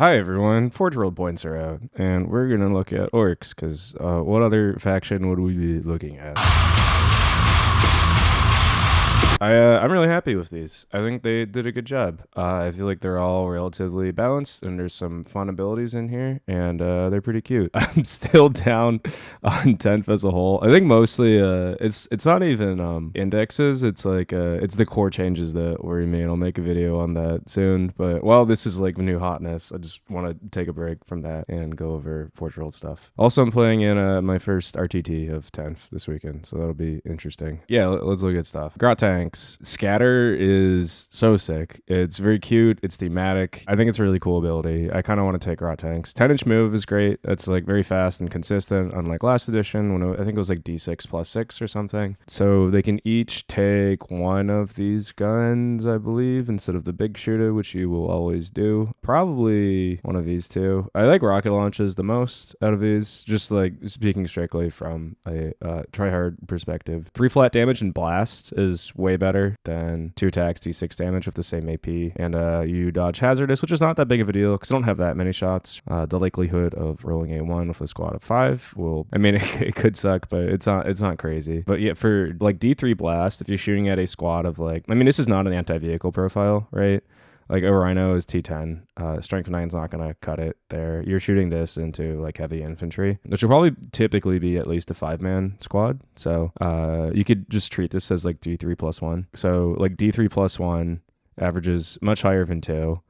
Hi everyone, Forgeworld points are out, and we're gonna look at Orks, because what other faction would we be looking at? I'm really happy with these. I think they did a good job. I feel like they're all relatively balanced, and there's some fun abilities in here, and they're pretty cute. I'm still down on 10th as a whole. I think mostly it's not even indexes. It's like it's the core changes that worry me, and I'll make a video on that soon. But while this is like new hotness, I just want to take a break from that and go over Forgeworld stuff. Also, I'm playing in my first RTT of 10th this weekend, so that'll be interesting. Yeah, let's look at stuff. Grot tank. Scatter is so sick. It's very cute. It's thematic. I think it's a really cool ability. I kind of want to take Grot tanks. 10-inch move is great. It's like very fast and consistent, unlike last edition when I think it was like D6 plus 6 or something. So they can each take one of these guns, I believe, instead of the big shooter, which you will always do. Probably one of these two. I like rocket launches the most out of these, just like speaking strictly from a tryhard perspective. 3 flat damage and blast is way better than 2 attacks, D6 damage with the same AP. And you dodge hazardous, which is not that big of a deal because I don't have that many shots. The likelihood of rolling A1 with a squad of 5 will, I mean, it could suck, but it's not crazy. But yeah, for like D3 blast, if you're shooting at a squad of like, I mean, this is not an anti-vehicle profile, right? Like a Rhino is T10. Strength 9's not going to cut it there. You're shooting this into like heavy infantry, which will probably typically be at least a 5-man squad. So you could just treat this as like D3 plus 1. So like D3 plus 1 averages much higher than 2.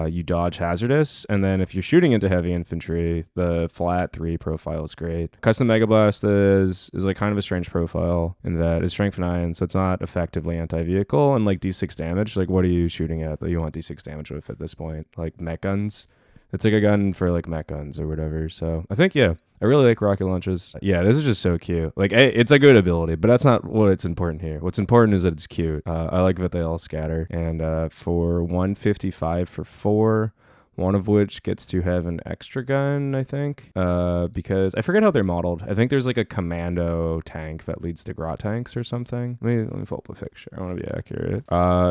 You dodge hazardous, and then if you're shooting into heavy infantry, the flat 3 profile is great. Custom Mega Blast is like kind of a strange profile in that it's strength 9, so it's not effectively anti-vehicle, and like D6 damage, like what are you shooting at that you want D6 damage with at this point? Like mech guns? It's like a gun for like mech guns or whatever. So I think, yeah, I really like rocket launches. Yeah, this is just so cute. Like, it's a good ability, but that's not what's important here. What's important is that it's cute. I like that they all scatter. And for 155 for 4, one of which gets to have an extra gun, I think, because I forget how they're modeled. I think there's like a commando tank that leads to Grot tanks or something. Let me pull up a picture. I want to be accurate.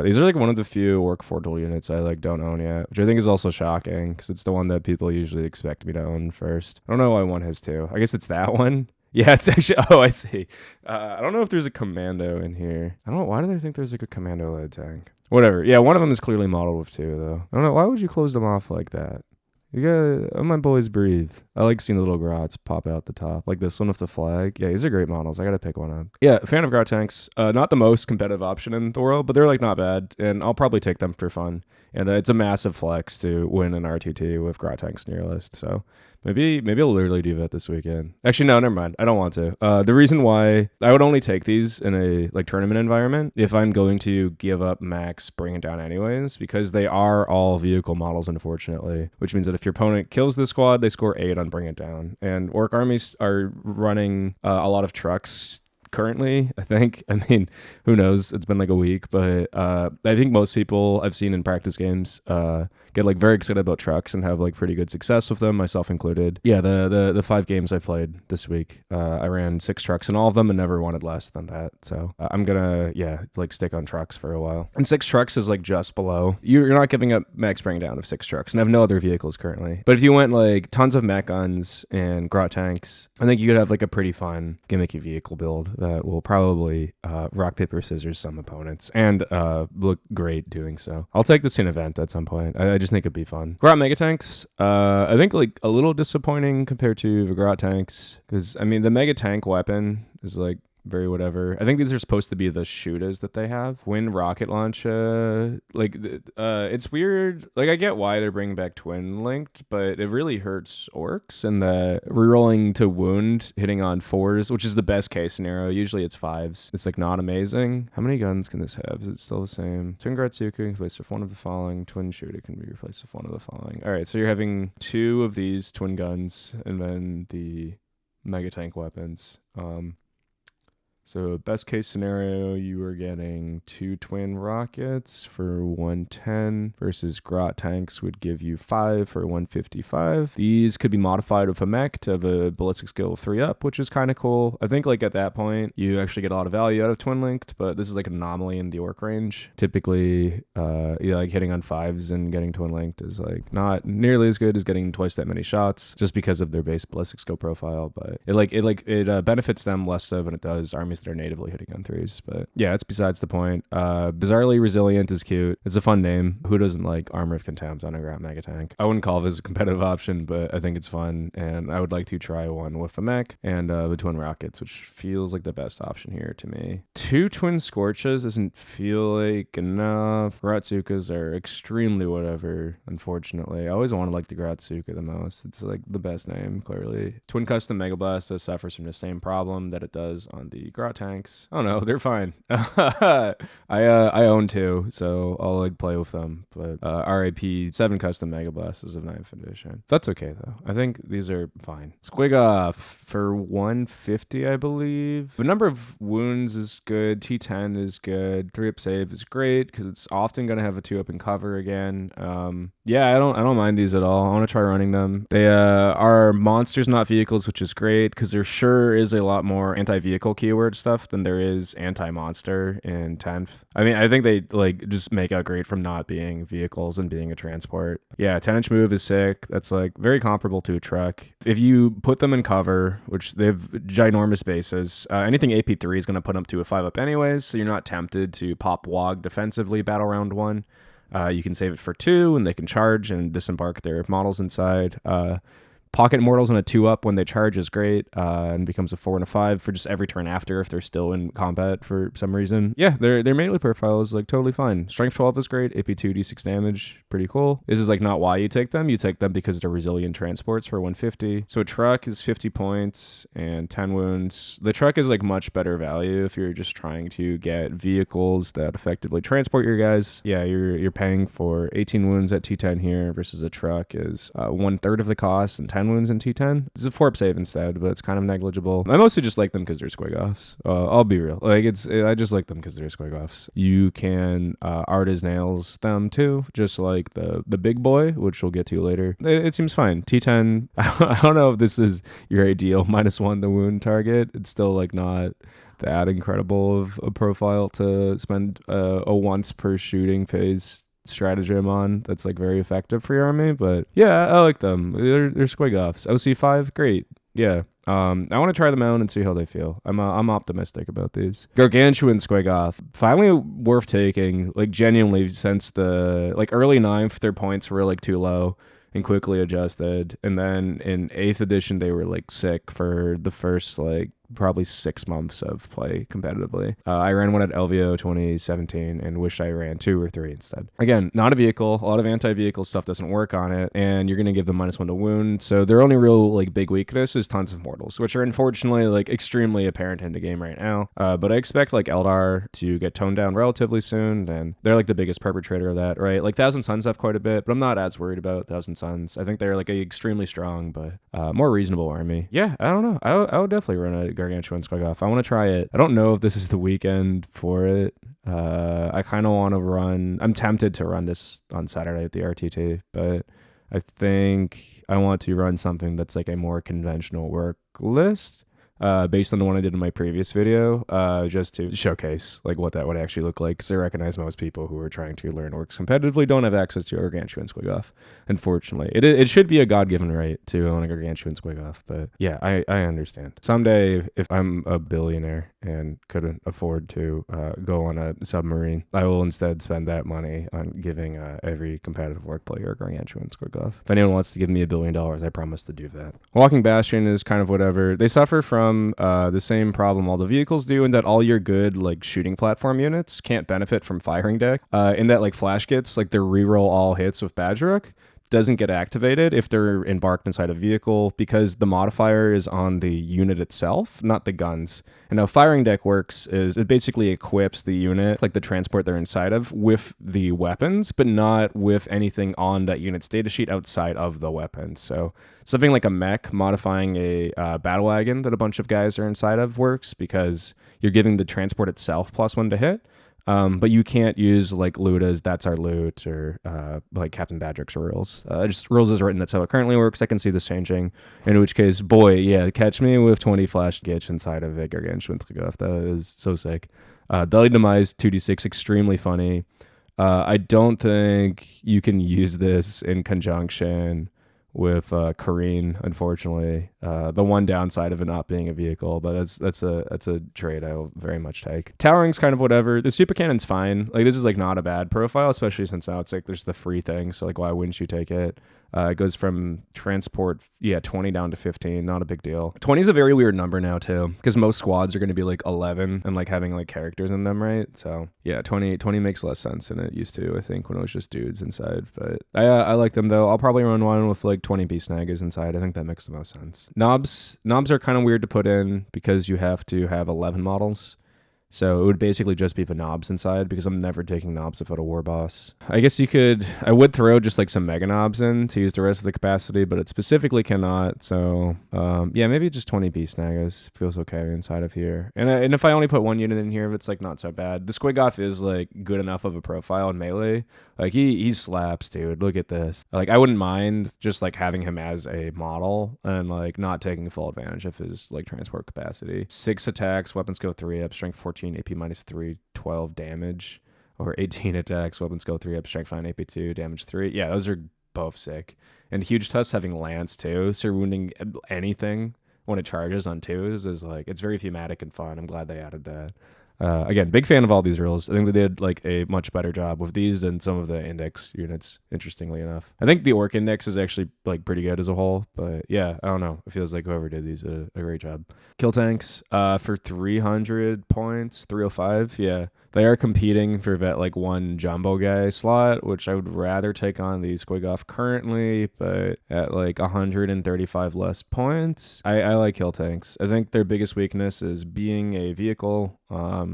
These are like one of the few Ork Forgeworld units I like don't own yet, which I think is also shocking because it's the one that people usually expect me to own first. I don't know why one has 2. I guess it's that one. Yeah, it's actually, oh, I see. I don't know if there's a commando in here. I don't know, why do they think there's like a commando-led tank? Whatever. Yeah, one of them is clearly modeled with 2, though. I don't know, why would you close them off like that? You gotta, oh, my boys breathe. I like seeing the little grots pop out the top. Like this one with the flag. Yeah, these are great models. I gotta pick one up. Yeah, fan of Grot tanks. Not the most competitive option in the world, but they're like not bad. And I'll probably take them for fun. And it's a massive flex to win an RTT with Grot tanks in your list. So maybe I'll literally do that this weekend. Actually, no, never mind. I don't want to. The reason why I would only take these in a like tournament environment if I'm going to give up max, bring it down anyways, because they are all vehicle models, unfortunately, which means that if your opponent kills the squad, they score 8 on bring it down. And Ork armies are running a lot of trucks currently, I think. I mean, who knows? It's been like a week, but I think most people I've seen in practice games get like very excited about trucks and have like pretty good success with them, myself included. Yeah, the 5 games I played this week, I ran 6 trucks in all of them and never wanted less than that. So I'm gonna, yeah, like stick on trucks for a while. And 6 trucks is like just below. You're not giving up max bring down of 6 trucks, and I have no other vehicles currently. But if you went like tons of mech guns and Grot tanks, I think you could have like a pretty fun gimmicky vehicle build that will probably rock, paper, scissors some opponents and look great doing so. I'll take this in event at some point. I just think it'd be fun. Grot mega tanks, I think like a little disappointing compared to the Grot tanks because I mean the mega tank weapon is like very whatever. I think these are supposed to be the shooters that they have. Twin rocket launch, it's weird. Like I get why they're bringing back twin linked, but it really hurts orcs and the rerolling to wound, hitting on 4s, which is the best case scenario. Usually it's 5s. It's like not amazing. How many guns can this have? Is it still the same? Twin Gargantuan can be replaced with one of the following. Twin shooter can be replaced with one of the following. All right, so you're having 2 of these twin guns and then the mega tank weapons. So best case scenario, you are getting 2 twin rockets for 110 versus Grot tanks would give you 5 for 155. These could be modified with a mech to have a ballistic skill of 3 up, which is kind of cool. I think like at that point, you actually get a lot of value out of twin linked, but this is like an anomaly in the orc range. Typically, like hitting on 5s and getting twin linked is like not nearly as good as getting twice that many shots just because of their base ballistic skill profile, but it benefits them less so than it does armies that are natively hitting on 3s. But yeah, it's besides the point. Bizarrely Resilient is cute. It's a fun name. Who doesn't like Armor of Contempt on a Grot Mega Tank? I wouldn't call it as a competitive option, but I think it's fun, and I would like to try one with a mech and the twin rockets, which feels like the best option here to me. 2 twin Scorches doesn't feel like enough. Grotsukas are extremely whatever, unfortunately. I always want to like the Grotsuka the most. It's like the best name, clearly. Twin Custom Mega Blast suffers from the same problem that it does on the Grot tanks. Oh no, they're fine. I own 2, so I'll like play with them. But RIP 7 Custom Mega Blast is of 9th edition. That's okay though. I think these are fine. Squiggoth for 150, I believe. The number of wounds is good. T10 is good. 3-up save is great because it's often going to have a 2-up in cover again. Yeah, I don't mind these at all. I want to try running them. They are monsters, not vehicles, which is great because there sure is a lot more anti-vehicle keyword stuff than there is anti-monster in 10th. I mean, I think they like just make out great from not being vehicles and being a transport. Yeah, 10-inch move is sick. That's like very comparable to a truck. If you put them in cover, which they have ginormous bases, anything AP3 is going to put them to a 5-up anyways, so you're not tempted to pop WOG defensively battle round 1. You can save it for 2, and they can charge and disembark their models inside. Pocket Mortals on a 2-up when they charge is great, and becomes a 4 and a 5 for just every turn after if they're still in combat for some reason. Yeah, their melee profile is like totally fine. Strength 12 is great, AP 2 d6 damage, pretty cool. This is like not why you take them because they're resilient transports for 150. So a truck is 50 points and 10 wounds. The truck is like much better value if you're just trying to get vehicles that effectively transport your guys. Yeah, you're paying for 18 wounds at T10 here versus a truck is 1/3 of the cost and 10 wounds in T10. It's a 4-up save instead, but it's kind of negligible. I mostly just like them because they're Squiggoths. I'll be real. Like I just like them because they're Squiggoths. You can art as nails them too, just like the big boy, which we'll get to later. It seems fine. T10, I don't know if this is your ideal -1 the wound target. It's still like not that incredible of a profile to spend a once per shooting phase stratagem on that's like very effective for your army, but yeah, I like them. They're Squiggoths. OC5, great. Yeah. I want to try them out and see how they feel. I'm optimistic about these. Gargantuan Squiggoth, finally worth taking, like genuinely, since the like early 9th, their points were like too low and quickly adjusted, and then in 8th edition they were like sick for the first like probably 6 months of play competitively. I ran one at LVO 2017 and wish I ran 2 or 3 instead. Again, not a vehicle. A lot of anti-vehicle stuff doesn't work on it, and you're going to give them -1 to wound. So their only real like big weakness is tons of mortals, which are unfortunately like extremely apparent in the game right now. But I expect like Eldar to get toned down relatively soon, and they're like the biggest perpetrator of that, right? Like Thousand Suns have quite a bit, but I'm not as worried about Thousand Suns. I think they're like a extremely strong but more reasonable army. Yeah, I don't know. I would definitely run a Gargantuan Squiggoth. I want to try it. I don't know if this is the weekend for it. I kind of want to run. I'm tempted to run this on Saturday at the RTT, but I think I want to run something that's like a more conventional work list. Based on the one I did in my previous video, just to showcase like what that would actually look like, because I recognize most people who are trying to learn orcs competitively don't have access to a Gargantuan Squiggoth. Unfortunately, it should be a god-given right to own a Gargantuan Squiggoth, but yeah, I understand. Someday, if I'm a billionaire and couldn't afford to go on a submarine, I will instead spend that money on giving every competitive orc player a Gargantuan Squiggoth. If anyone wants to give me $1 billion, I promise to do that. Walking Bastion is kind of whatever. They suffer from the same problem all the vehicles do, in that all your good like shooting platform units can't benefit from firing deck. In that like flash gets like their reroll all hits with Badgerook. doesn't get activated if they're embarked inside a vehicle because the modifier is on the unit itself, not the guns. And how firing deck works is it basically equips the unit, like the transport they're inside of, with the weapons, but not with anything on that unit's data sheet outside of the weapons. So something like a mech modifying a battle wagon that a bunch of guys are inside of works because you're giving the transport itself +1 to hit. But you can't use like Luda's That's Our Loot or like Captain Badrick's rules. Just rules is written, that's how it currently works. I can see this changing. In which case, boy, yeah, catch me with 20 flash Gitch inside of a Gargantuan Squiggoth. That is so sick. Deadly Demise 2d6, extremely funny. I don't think you can use this in conjunction with Kareen, unfortunately. The one downside of it not being a vehicle, but that's a trade I'll very much take. Towering's kind of whatever. The super cannon's fine. Like this is like not a bad profile, especially since now it's like there's the free thing. So like why wouldn't you take it? It goes from transport, 20 down to 15. Not a big deal. 20 is a very weird number now too, because most squads are going to be like 11 and like having like characters in them, right? So yeah, 20 makes less sense than it used to, I think, when it was just dudes inside. But I like them though. I'll probably run one with like 20 beast snaggers inside. I think that makes the most sense. Knobs are kind of weird to put in because you have to have 11 models. So it would basically just be the knobs inside because I'm never taking knobs without a war boss. I guess I would throw just like some mega knobs in to use the rest of the capacity, but it specifically cannot. So maybe just 20 beast snaggers feels okay inside of here. And if I only put one unit in here, it's like not so bad. The Squiggoth is like good enough of a profile in melee. Like he slaps, dude. Look at this. Like I wouldn't mind just like having him as a model and like not taking full advantage of his like transport capacity. 6 attacks, weapons go 3 up, strength 14, AP -3, 12 damage. Or 18 attacks, weapons go 3 up, strength 5, AP 2, damage 3. Yeah, those are both sick. And Huge Tusk having Lance too, so wounding anything when it charges on 2s is like, it's very thematic and fun. I'm glad they added that. Again, big fan of all these rules. I think they did like a much better job with these than some of the index units, interestingly enough. I think the Orc index is actually like pretty good as a whole, but yeah, I don't know. It feels like whoever did these did a great job. Kill tanks for 300 points, 305. Yeah, they are competing for that like one jumbo guy slot, which I would rather take on the Squiggoth currently, but at like 135 less points. I like kill tanks. I think their biggest weakness is being a vehicle.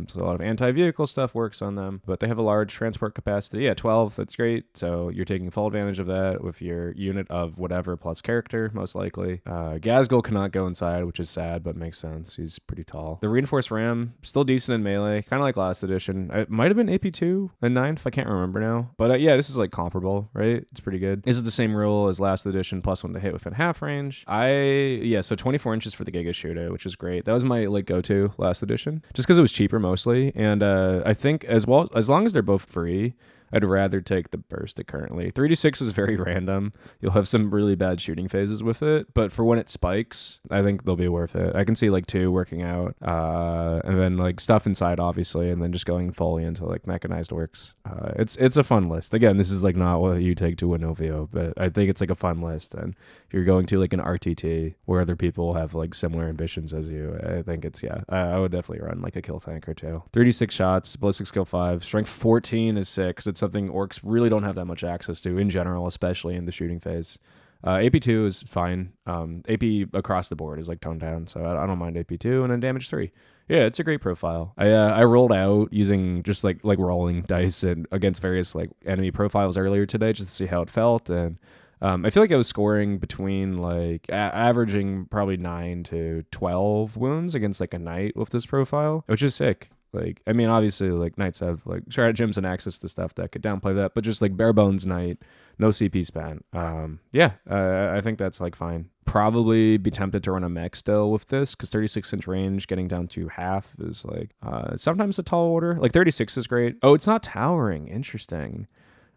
So a lot of anti-vehicle stuff works on them, but they have a large transport capacity. Yeah, 12, that's great. So you're taking full advantage of that with your unit of whatever plus character, most likely. Gazgul cannot go inside, which is sad, but makes sense. He's pretty tall. The Reinforced Ram, still decent in melee, kind of like last edition. It might have been AP2 and 9th, I can't remember now. But yeah, this is like comparable, right? It's pretty good. This is the same rule as last edition, +1 to hit within half range. So 24 inches for the Giga Shooter, which is great. That was my like go-to last edition, just because it was cheaper mostly, and I think as long as they're both free, I'd rather take the Bursted currently. 3d6 is very random. You'll have some really bad shooting phases with it, but for when it spikes, I think they'll be worth it. I can see like 2 working out, and then like stuff inside, obviously, and then just going fully into like mechanized Orks. It's a fun list. Again, this is like not what you take to a Novio, but I think it's like a fun list. And if you're going to like an RTT where other people have like similar ambitions as you, I think it's, I would definitely run like a kill tank or 2. 36 shots, ballistic skill 5, strength 14 is 6. It's something Orcs really don't have that much access to in general, especially in the shooting phase. AP2 is fine. AP across the board is like toned down, so I don't mind AP2. And then damage 3. Yeah, it's a great profile. I rolled out using just like rolling dice and against various like enemy profiles earlier today just to see how it felt, and I feel like I was scoring between like averaging probably 9 to 12 wounds against like a knight with this profile, which is sick. Like, I mean, obviously, like, knights have, like, stratagems and access to stuff that could downplay that, but just, like, bare bones knight, no CP spent. I think that's, like, fine. Probably be tempted to run a mech still with this, because 36-inch range getting down to half is, like, sometimes a tall order. Like, 36 is great. Oh, it's not towering. Interesting.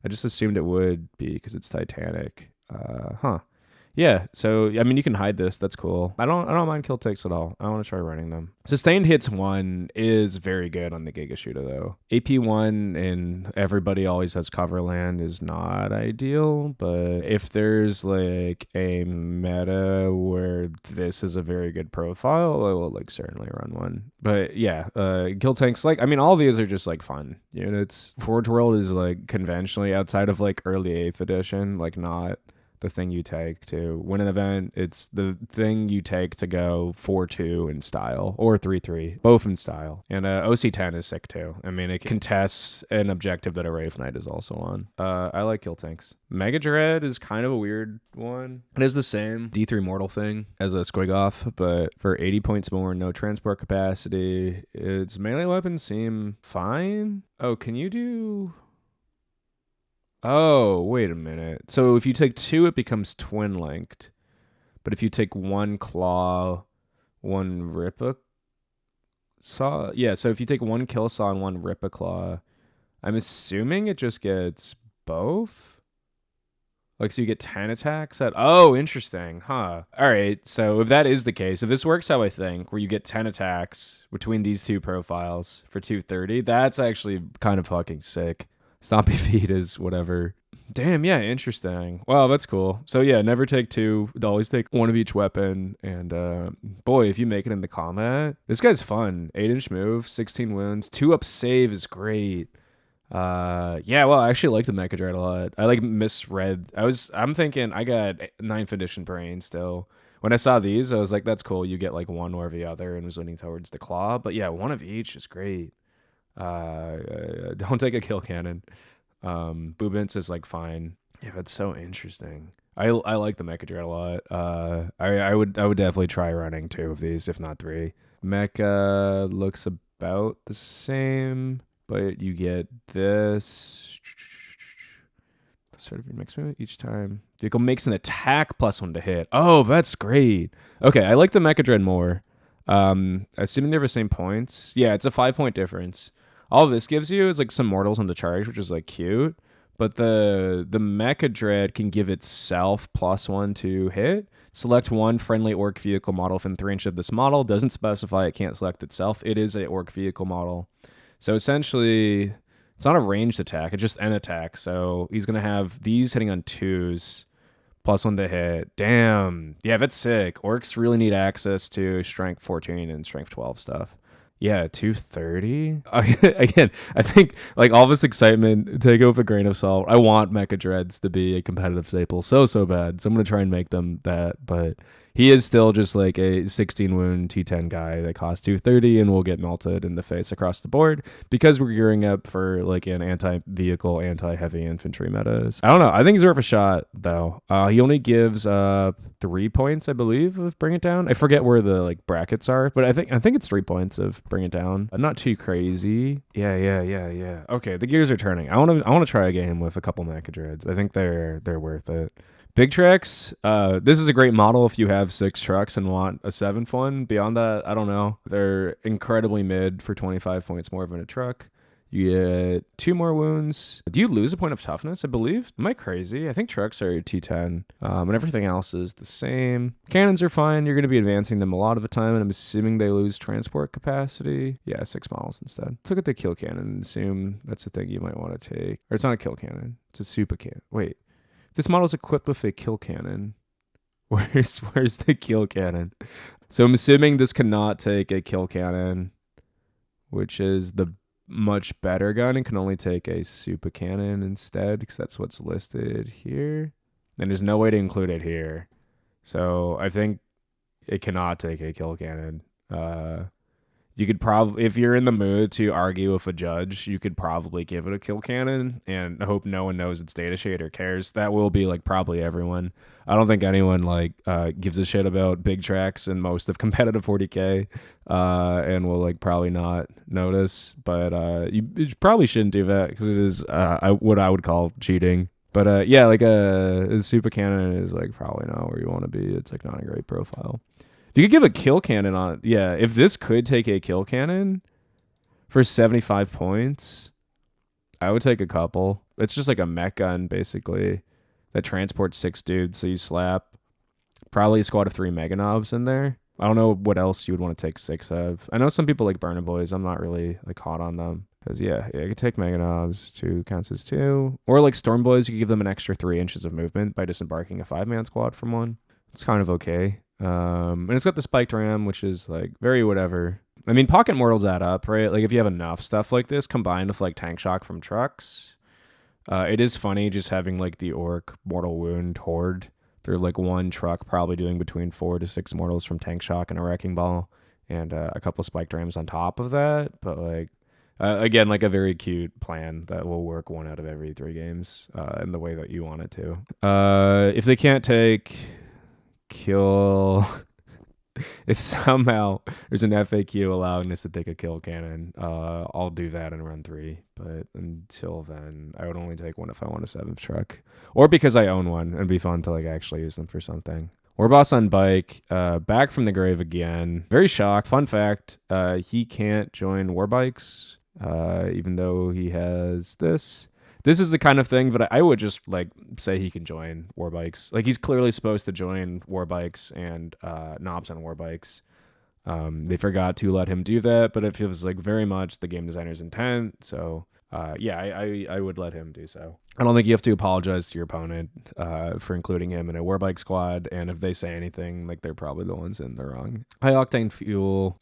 I just assumed it would be, because it's Titanic. Yeah, so I mean you can hide this. That's cool. I don't mind kill takes at all. I want to try running them. Sustained hits 1 is very good on the Giga Shooter though. AP 1 and everybody always has cover land is not ideal, but if there's like a meta where this is a very good profile, I will like certainly run one. But yeah, kill tanks, like I mean all these are just like fun units. Forgeworld is like conventionally outside of like early 8th edition, like not the thing you take to win an event. It's the thing you take to go 4-2 in style or 3-3, both in style. And OC10 is sick too. I mean, it contests an objective that a Wraith Knight is also on. I like kill tanks. Mega Dread is kind of a weird one. It is the same D3 mortal thing as a Squiggoth, but for 80 points more, no transport capacity. Its melee weapons seem fine. Oh, can you do... Oh, wait a minute. So if you take 2, it becomes twin-linked. But if you take 1 claw, 1 rip-a saw... Yeah, so if you take 1 kill saw and 1 rip-a claw, I'm assuming it just gets both? Like, so you get 10 attacks at... Oh, interesting. Huh. All right, so if that is the case, if this works how I think, where you get 10 attacks between these 2 profiles for 230, that's actually kind of fucking sick. Stompy feet is whatever. Damn, yeah, interesting. Wow, that's cool. So yeah, never take 2. Always take 1 of each weapon. And boy, if you make it into combat, this guy's fun. 8-inch move, 16 wounds, 2-up save is great. Yeah, well, I actually like the Meka Dread a lot. I like misread. I'm thinking I got 9th edition brain still. When I saw these, I was like, that's cool. You get like one or the other, and was leaning towards the claw. But yeah, 1 of each is great. Don't take a kill cannon. Boobins is like fine. Yeah, that's so interesting. I like the Meka Dread a lot. I would definitely try running 2 of these, if not 3. Meka looks about the same, but you get this sort of remix move each time. Vehicle makes an attack +1 to hit. Oh, that's great. Okay, I like the Meka Dread more. Assuming they're the same points. Yeah, it's a 5-point difference. All this gives you is like some mortals on the charge, which is like cute. But the Meka Dread can give itself +1 to hit. Select 1 friendly orc vehicle model within 3 inches of this model. Doesn't specify it can't select itself. It is a orc vehicle model. So essentially, it's not a ranged attack. It's just an attack. So he's going to have these hitting on 2s. +1 to hit. Damn. Yeah, that's sick. Orcs really need access to strength 14 and strength 12 stuff. Yeah, 230. Again, I think like all this excitement, take it with a grain of salt. I want Meka Dreads to be a competitive staple so bad. So I'm going to try and make them that. But he is still just like a 16 wound T10 guy that costs 230 and will get melted in the face across the board because we're gearing up for like an anti-vehicle, anti-heavy infantry metas. I don't know. I think he's worth a shot though. He only gives 3 points, I believe, of Bring It Down. I forget where the like brackets are, but I think it's 3 points of Bring It Down. Not too crazy. Yeah. Okay, the gears are turning. I want to try a game with a couple Meka Dreads. I think they're worth it. Big tracks, this is a great model if you have 6 trucks and want a 7th one. Beyond that, I don't know. They're incredibly mid for 25 points more than a truck. You get 2 more wounds. Do you lose a point of toughness, I believe? Am I crazy? I think trucks are T10, and everything else is the same. Cannons are fine. You're going to be advancing them a lot of the time, and I'm assuming they lose transport capacity. Yeah, 6 models instead. Let's look at the kill cannon and assume that's the thing you might want to take. Or it's not a kill cannon. It's a super cannon. Wait. This model is equipped with a kill cannon. Where's the kill cannon? So I'm assuming this cannot take a kill cannon, which is the much better gun, and can only take a super cannon instead, because that's what's listed here. And there's no way to include it here. So I think it cannot take a kill cannon. You could probably, if you're in the mood to argue with a judge, you could probably give it a kill cannon and hope no one knows it's data shade or cares. That will be like probably everyone. I don't think anyone like gives a shit about big tracks and most of competitive 40k and will like probably not notice. But you probably shouldn't do that because it is what I would call cheating. But yeah, like a super cannon is like probably not where you want to be. It's like not a great profile. You could give a kill cannon on it. Yeah, if this could take a kill cannon for 75 points, I would take a couple. It's just like a mech gun, basically, that transports 6 dudes. So you slap Probably a squad of 3 Mega Knobs in there. I don't know what else you would want to take 6 of. I know some people like Burner Boys. I'm not really like hot on them. Because yeah, you could take Mega Knobs, 2 counts as 2. Or like Storm Boys, you could give them an extra 3 inches of movement by disembarking a 5-man squad from one. It's kind of okay. And it's got the Spiked Ram, which is like very whatever. I mean, Pocket Mortals add up, right? Like if you have enough stuff like this combined with like Tank Shock from trucks, it is funny just having like the Orc Mortal Wound Horde. They're like one truck probably doing between 4 to 6 mortals from Tank Shock and a Wrecking Ball, and a couple Spiked Rams on top of that. But like, again, like a very cute plan that will work 1 out of every 3 games in the way that you want it to. If they can't take kill, if somehow there's an FAQ allowing us to take a kill cannon, I'll do that and run 3. But until then, I would only take 1 if I want a 7th truck, or because I own one. It'd be fun to like actually use them for something. Warboss on bike, back from the grave again. Very shocked. Fun fact, he can't join Warbikes, even though he has this. This is the kind of thing that I would just like say he can join Warbikes. Like he's clearly supposed to join Warbikes and Knobs on Warbikes. They forgot to let him do that, but it feels like very much the game designer's intent. So yeah, I would let him do so. I don't think you have to apologize to your opponent for including him in a Warbike squad, and if they say anything, like they're probably the ones in the wrong. High Octane Fuel.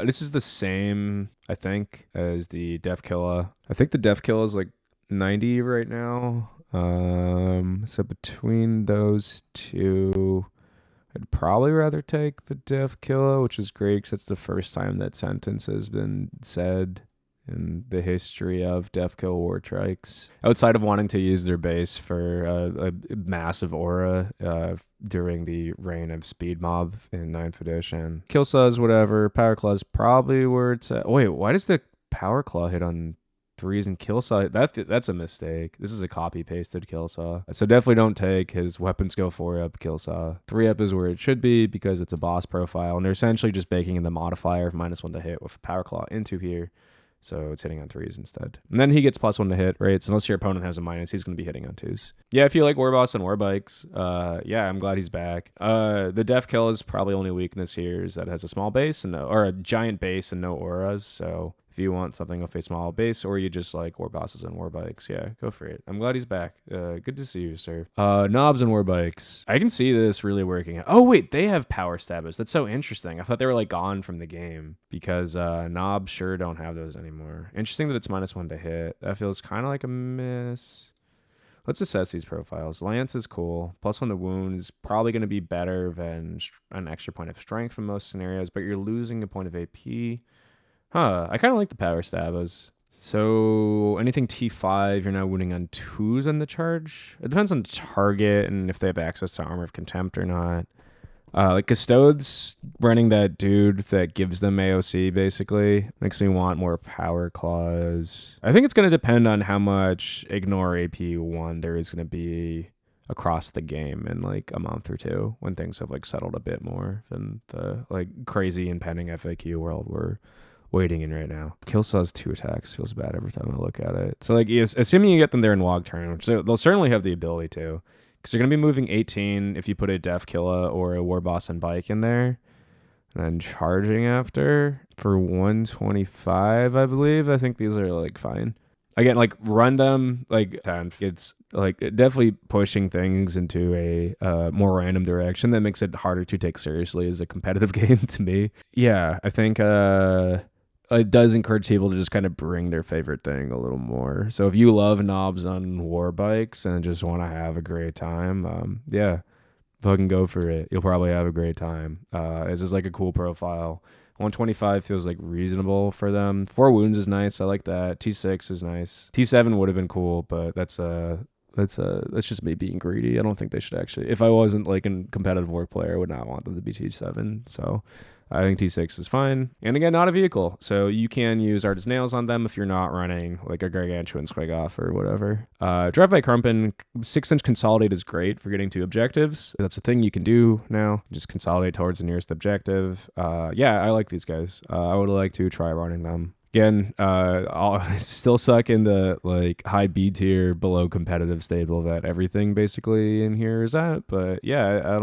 This is the same, I think, as the Def Killa. I think the Def Killa is like 90 right now. So between those two, I'd probably rather take the Def Killa, which is great because it's the first time that sentence has been said in the history of Def Kill War Trikes. Outside of wanting to use their base for a massive aura during the reign of Speed Mob in 9th edition. Kill Saws, whatever. Power Claw's probably where it's at. Oh, wait, why does the Power Claw hit on 3s and Kill Saw? That's a mistake. This is a copy-pasted Kill Saw. So definitely don't take his weapons go 4-up Kill Saw. 3-up is where it should be because it's a boss profile, and they're essentially just baking in the modifier of -1 to hit with Power Claw into here. So it's hitting on 3s instead. And then he gets +1 to hit, right? So unless your opponent has a minus, he's going to be hitting on 2s. Yeah, if you like Warboss and Warbikes, yeah, I'm glad he's back. The Def Kill is probably only weakness here is that it has a small base and or a giant base and no auras. So if you want something with a small base, or you just like Warbosses and Warbikes, yeah, go for it. I'm glad he's back. Good to see you, sir. Knobs and Warbikes. I can see this really working out. Oh, wait, they have power stabbers. That's so interesting. I thought they were like gone from the game because Knobs sure don't have those anymore. Interesting that it's -1 to hit. That feels kind of like a miss. Let's assess these profiles. Lance is cool. +1 to wound is probably going to be better than an extra point of strength in most scenarios, but you're losing a point of AP. Huh, I kind of like the power stabbers. So anything T5, you're now wounding on 2s on the charge. It depends on the target and if they have access to Armor of Contempt or not. Like Custodes running that dude that gives them AOC basically makes me want more power claws. I think it's going to depend on how much ignore AP1 there is going to be across the game in like a month or two when things have like settled a bit more than the like crazy impending FAQ world we're waiting in right now. Killsaw's 2 attacks feels bad every time I look at it. So like assuming you get them there in Wog turn, which they'll certainly have the ability to, because you're going to be moving 18 if you put a Def Killa or a Warboss and Bike in there, and then charging after for 125, I believe. I think these are like fine. Again, like run them like 10. It's like definitely pushing things into a more random direction that makes it harder to take seriously as a competitive game to me. Yeah, I think it does encourage people to just kind of bring their favorite thing a little more. So if you love knobs on war bikes and just want to have a great time, yeah, fucking go for it. You'll probably have a great time. This is like a cool profile. 125 feels like reasonable for them. 4 wounds is nice. I like that. T6 is nice. T7 would have been cool, but that's just me being greedy. I don't think they should actually. If I wasn't like a competitive work player, I would not want them to be T7. So I think T6 is fine. And again, not a vehicle. So you can use Artist Nails on them if you're not running like a Gargantuan Squiggoth or whatever. Drive by Crumpen, 6-inch Consolidate is great for getting to objectives. That's a thing you can do now. Just consolidate towards the nearest objective. Yeah, I like these guys. I would like to try running them. Again, I'll still suck in the like high B tier below competitive stable that everything basically in here is at. But yeah, I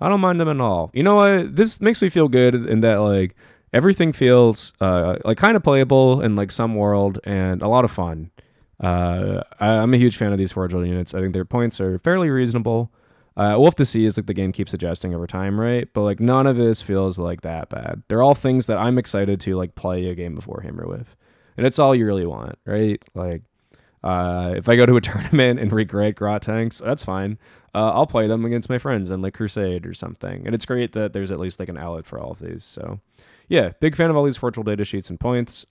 don't mind them at all. You know what? This makes me feel good in that like everything feels like kind of playable in like some world and a lot of fun. I'm a huge fan of these Forgeworld units. I think their points are fairly reasonable. We'll have to see as like the game keeps adjusting over time, right? But like none of this feels like that bad. They're all things that I'm excited to like play a game of Warhammer with, and it's all you really want, right? Like, if I go to a tournament and regret Grot tanks, that's fine. I'll play them against my friends in like Crusade or something, and it's great that there's at least like an outlet for all of these. So yeah, big fan of all these Forgeworld data sheets and points.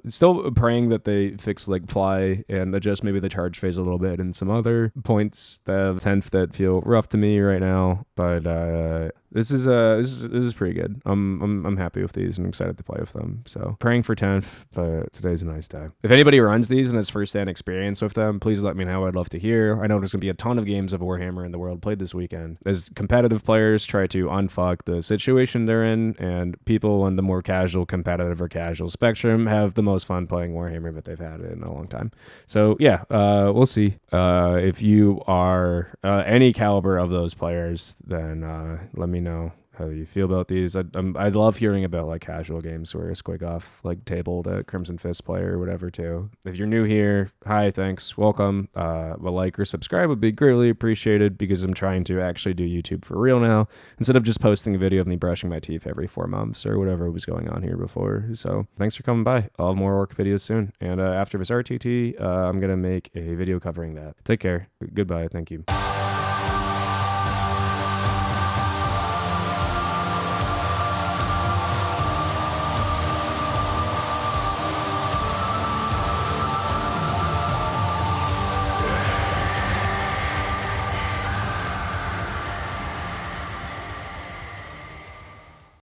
Still praying that they fix like fly and adjust maybe the charge phase a little bit and some other points that have 10th that feel rough to me right now. But this is pretty good. I'm happy with these and excited to play with them. So praying for 10th, but today's a nice day. If anybody runs these and has first-hand experience with them, please let me know. I'd love to hear. I know there's gonna be a ton of games of Warhammer in the world played this weekend. As competitive players try to unfuck the situation they're in, and people on the more casual, competitive or casual spectrum have the most fun playing Warhammer that they've had in a long time. So yeah, we'll see. If you are any caliber of those players, then let me know how you feel about these. I love hearing about like casual games where a Squiggoth like tabled a Crimson Fist player or whatever too. If you're new here, hi, thanks, welcome. A like or subscribe would be greatly appreciated because I'm trying to actually do YouTube for real now instead of just posting a video of me brushing my teeth every 4 months or whatever was going on here before. So thanks for coming by. I'll have more Orc videos soon. And after this RTT, I'm gonna make a video covering that. Take care. Goodbye. Thank you.